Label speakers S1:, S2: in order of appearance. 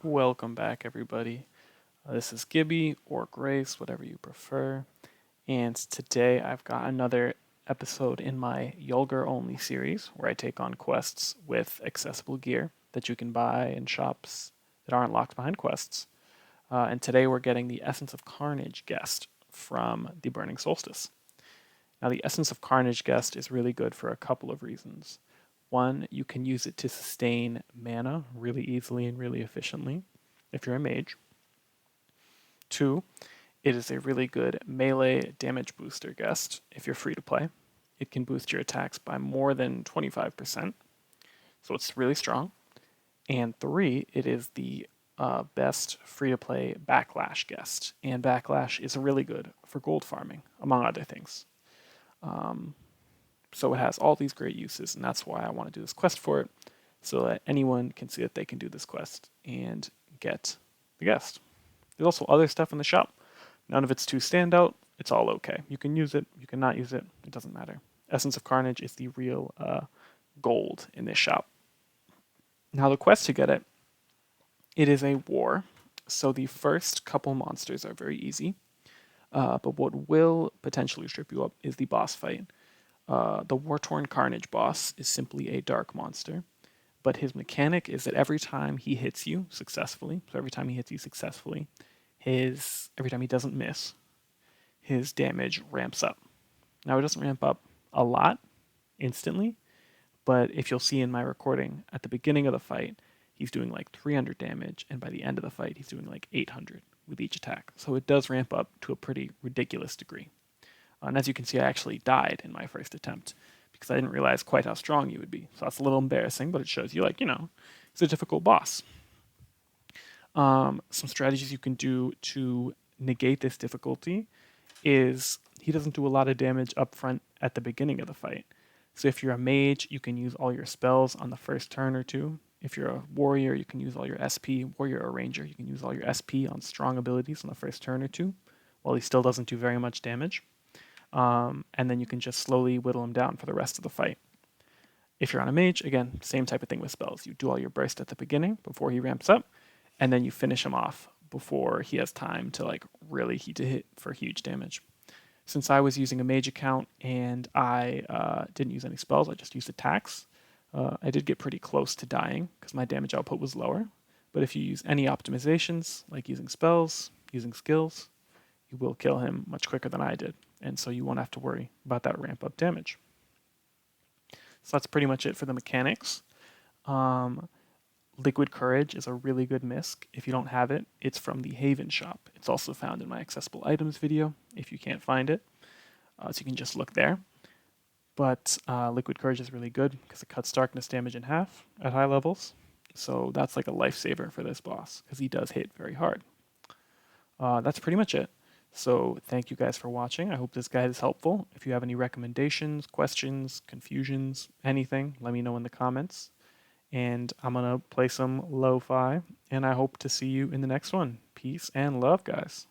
S1: Welcome back, everybody. This is Gibby or Grace, whatever you prefer. And today I've got another episode in my Yulgar only series where I take on quests with accessible gear that you can buy in shops that aren't locked behind quests. And today we're getting the Essence of Carnage guest from the Burning Solstice. Now, the Essence of Carnage guest is really good for a couple of reasons. One, you can use it to sustain mana really easily and really efficiently if you're a mage. Two, it is a really good melee damage booster guest if you're free to play. It can boost your attacks by more than 25%, so it's really strong. And three, it is the best free to play backlash guest, and backlash is really good for gold farming, among other things. So it has all these great uses, and that's why I want to do this quest for it, so that anyone can see that they can do this quest and get the guest. There's also other stuff in the shop. None of it's too standout. It's all okay. You can use it, you can not use it. It doesn't matter. Essence of Carnage is the real gold in this shop. Now the quest to get it, it is a war. So the first couple monsters are very easy. But what will potentially trip you up is the boss fight. The War-Torn Carnage boss is simply a dark monster, but his mechanic is that every time he hits you successfully, every time he doesn't miss, his damage ramps up. Now, it doesn't ramp up a lot instantly, but if you'll see in my recording, at the beginning of the fight, he's doing like 300 damage, and by the end of the fight, he's doing like 800 with each attack. So it does ramp up to a pretty ridiculous degree. And as you can see, I actually died in my first attempt because I didn't realize quite how strong you would be. So that's a little embarrassing, but it shows you, he's a difficult boss. Some strategies you can do to negate this difficulty is he doesn't do a lot of damage up front at the beginning of the fight. So if you're a mage, you can use all your spells on the first turn or two. If you're a warrior, you can use all your SP. Warrior or ranger, you can use all your SP on strong abilities on the first turn or two, while he still doesn't do very much damage. And then you can just slowly whittle him down for the rest of the fight. If you're on a mage, again, same type of thing with spells. You do all your burst at the beginning before he ramps up, and then you finish him off before he has time to really hit for huge damage. Since I was using a mage account and I didn't use any spells, I just used attacks. I did get pretty close to dying because my damage output was lower. But if you use any optimizations, like using spells, using skills, you will kill him much quicker than I did. And so you won't have to worry about that ramp up damage. So that's pretty much it for the mechanics. Liquid Courage is a really good misc. If you don't have it, it's from the Haven shop. It's also found in my accessible items video if you can't find it. So you can just look there. But Liquid Courage is really good because it cuts darkness damage in half at high levels. So that's like a lifesaver for this boss because he does hit very hard. That's pretty much it. So thank you guys for watching. I hope this guide is helpful. If you have any recommendations, questions, confusions, anything, let me know in the comments. And I'm going to play some lo-fi, and I hope to see you in the next one. Peace and love, guys.